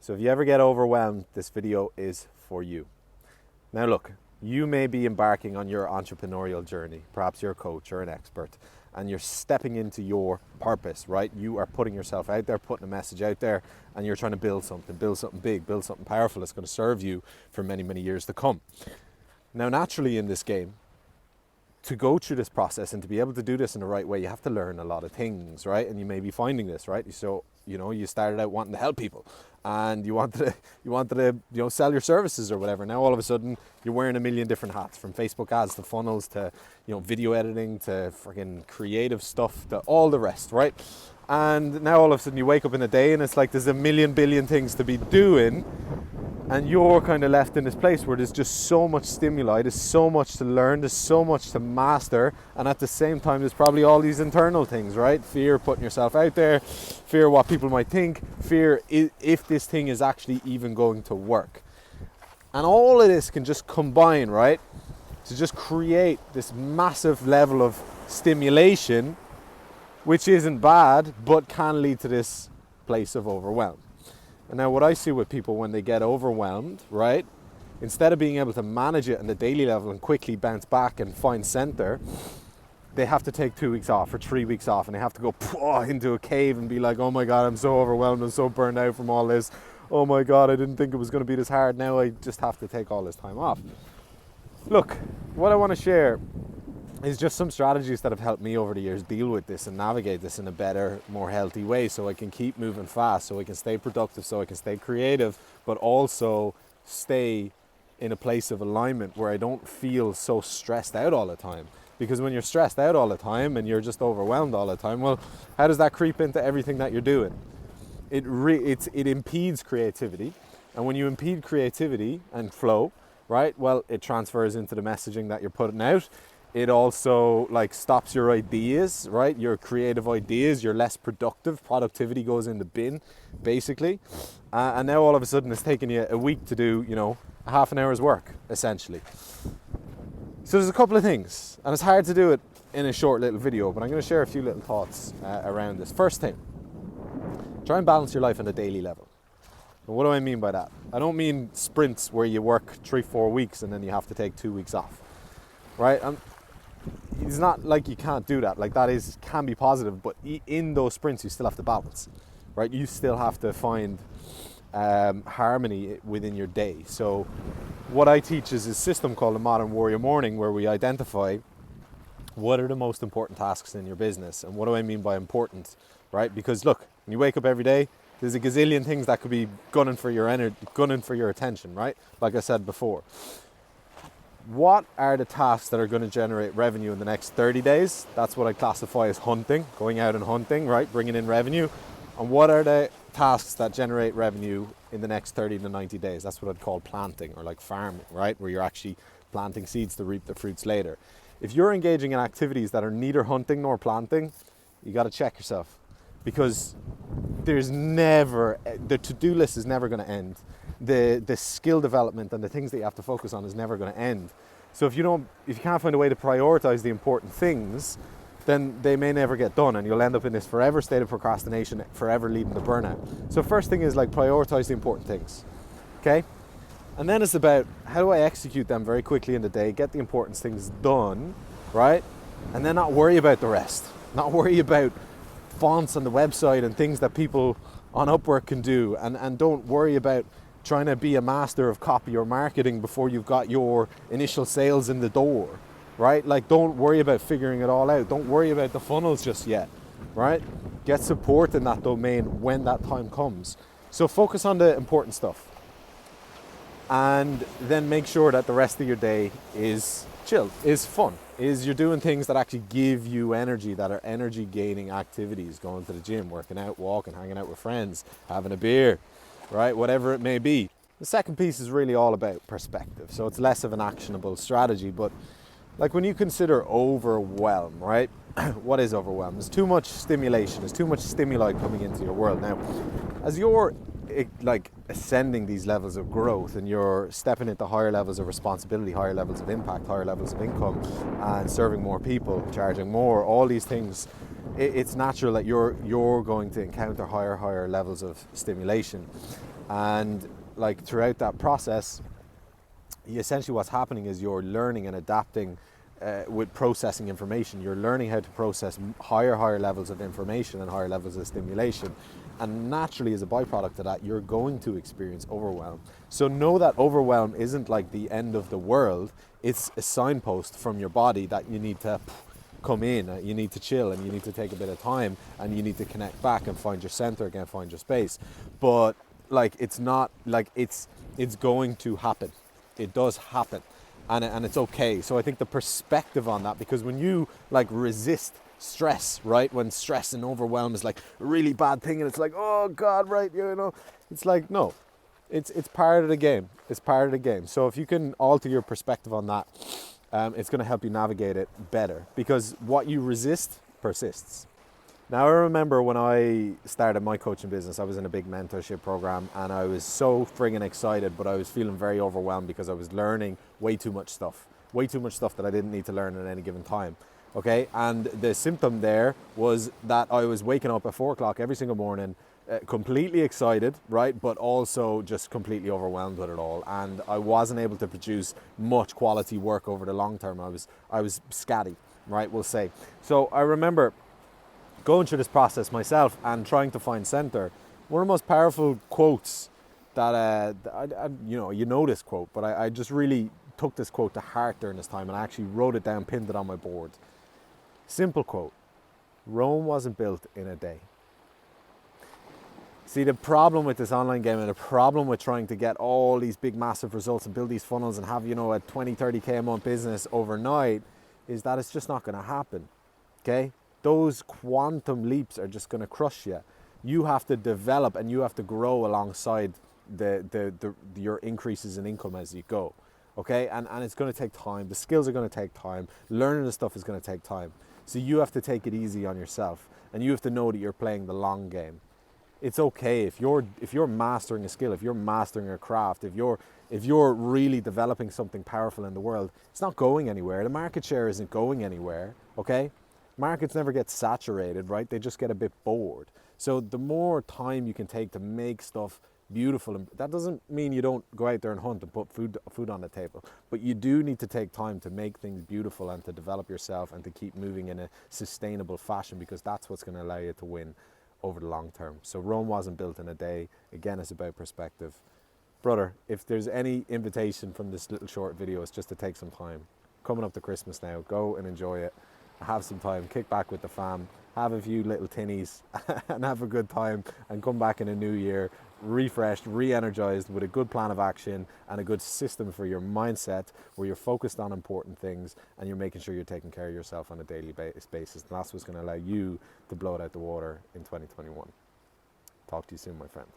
So if you ever get overwhelmed, this video is for you. Now look, you may be embarking on your entrepreneurial journey. Perhaps you're a coach or an expert and you're stepping into your purpose, right? You are putting yourself out there, putting a message out there, and you're trying to build something big, build something powerful that's going to serve you for many, many years to come. Now, naturally in this game, to go through this process and to be able to do this in the right way, you have to learn a lot of things, right? And you may be finding this, right? So, you started out wanting to help people and you wanted to, sell your services or whatever. Now all of a sudden you're wearing a million different hats, from Facebook ads to funnels to, video editing to freaking creative stuff to all the rest, right? And now all of a sudden you wake up in a day and it's like there's a million billion things to be doing, and you're kind of left in this place where there's just so much stimuli, there's so much to learn, there's so much to master, and at the same time there's probably all these internal things, right? Fear putting yourself out there, fear what people might think, fear if this thing is actually even going to work. And all of this can just combine, right, to just create this massive level of stimulation, which isn't bad, but can lead to this place of overwhelm. And now what I see with people when they get overwhelmed, right, instead of being able to manage it on the daily level and quickly bounce back and find center, they have to take 2 weeks off or 3 weeks off, and they have to go into a cave and be like, oh my God, I'm so overwhelmed, I'm so burned out from all this. Oh my God, I didn't think it was going to be this hard. Now I just have to take all this time off. Look, what I want to share is just some strategies that have helped me over the years deal with this and navigate this in a better, more healthy way, so I can keep moving fast, so I can stay productive, so I can stay creative, but also stay in a place of alignment where I don't feel so stressed out all the time. Because when you're stressed out all the time and you're just overwhelmed all the time, well, how does that creep into everything that you're doing? It impedes creativity, and when you impede creativity and flow, right, well, it transfers into the messaging that you're putting out. It also stops your ideas, right? Your creative ideas, you're less productive. Productivity goes in the bin, basically. And now all of a sudden it's taking you a week to do, a half an hour's work, essentially. So there's a couple of things, and it's hard to do it in a short little video, but I'm going to share a few little thoughts around this. First thing, try and balance your life on a daily level. And what do I mean by that? I don't mean sprints where you work 3-4 weeks and then you have to take 2 weeks off, right? It's not like you can't do that. That can be positive, but in those sprints you still have to balance, right? You still have to find harmony within your day. So what I teach is a system called the Modern Warrior Morning, where we identify what are the most important tasks in your business. And what do I mean by important, right? Because look, when you wake up every day, there's a gazillion things that could be gunning for your attention, right? Like I said before. What are the tasks that are going to generate revenue in the next 30 days? That's what I classify as hunting, going out and hunting, right? Bringing in revenue. And what are the tasks that generate revenue in the next 30 to 90 days? That's what I'd call planting, or farming, right? Where you're actually planting seeds to reap the fruits later. If you're engaging in activities that are neither hunting nor planting, you got to check yourself, because the to-do list is never going to end. The skill development and the things that you have to focus on is never going to end. So if you can't find a way to prioritize the important things, then they may never get done, and you'll end up in this forever state of procrastination, forever leading to burnout. So first thing is prioritize the important things, okay? And then it's about, how do I execute them very quickly in the day, get the important things done, right? And then not worry about the rest, not worry about fonts on the website and things that people on Upwork can do, and don't worry about trying to be a master of copy or marketing before you've got your initial sales in the door, right? Don't worry about figuring it all out. Don't worry about the funnels just yet, right? Get support in that domain when that time comes. So focus on the important stuff, and then make sure that the rest of your day is chill, is fun, is you're doing things that actually give you energy, that are energy gaining activities, going to the gym, working out, walking, hanging out with friends, having a beer, right? Whatever it may be. The second piece is really all about perspective. So it's less of an actionable strategy, but when you consider overwhelm, right? What is overwhelm? There's too much stimulation, there's too much stimuli coming into your world. Now, as you're ascending these levels of growth and you're stepping into higher levels of responsibility, higher levels of impact, higher levels of income, and serving more people, charging more, all these things, it's natural that you're going to encounter higher levels of stimulation. And like throughout that process, essentially what's happening is you're learning and adapting with processing information. You're learning how to process higher levels of information and higher levels of stimulation. And naturally, as a byproduct of that, you're going to experience overwhelm. So know that overwhelm isn't like the end of the world. It's a signpost from your body that you need to come in, you need to chill, and you need to take a bit of time, and you need to connect back and find your center again, find your space. But like, it's not like it's going to happen. It does happen, and it's okay. So I think the perspective on that, because when you like resist stress, right, when stress and overwhelm is like a really bad thing, and it's like, oh God, right, you know, it's like, no, it's part of the game. It's part of the game. So if you can alter your perspective on that, it's going to help you navigate it better, because what you resist persists. Now, I remember when I started my coaching business, I was in a big mentorship program, and I was so friggin' excited, but I was feeling very overwhelmed because I was learning way too much stuff that I didn't need to learn at any given time. Okay, and the symptom there was that I was waking up at 4 o'clock every single morning, completely excited, right, but also just completely overwhelmed with it all, and I wasn't able to produce much quality work over the long term. I was scatty, right, we'll say. So I remember going through this process myself and trying to find center. One of the most powerful quotes that you know this quote, but I just really took this quote to heart during this time, and I actually wrote it down, pinned it on my board. Simple quote: Rome wasn't built in a day. See, the problem with this online game, and the problem with trying to get all these big massive results and build these funnels and have, you know, a 20-30K a month business overnight, is that it's just not going to happen. Okay, those quantum leaps are just going to crush you. You have to develop and you have to grow alongside your increases in income as you go. Okay, and it's going to take time. The skills are going to take time. Learning the stuff is going to take time. So you have to take it easy on yourself, and you have to know that you're playing the long game. It's okay if you're mastering a skill, if you're mastering a craft, if you're really developing something powerful in the world, it's not going anywhere. The market share isn't going anywhere. Okay. Markets never get saturated, right? They just get a bit bored. So the more time you can take to make stuff beautiful, and that doesn't mean you don't go out there and hunt and put food on the table, but you do need to take time to make things beautiful and to develop yourself and to keep moving in a sustainable fashion, because that's what's going to allow you to win over the long term. So Rome wasn't built in a day. Again, it's about perspective. Brother, if there's any invitation from this little short video, it's just to take some time. Coming up to Christmas now, go and enjoy it. Have some time, kick back with the fam, have a few little tinnies and have a good time, and come back in a new year refreshed, re-energized, with a good plan of action and a good system for your mindset, where you're focused on important things and you're making sure you're taking care of yourself on a daily basis. And that's what's going to allow you to blow it out the water in 2021. Talk to you soon, my friend.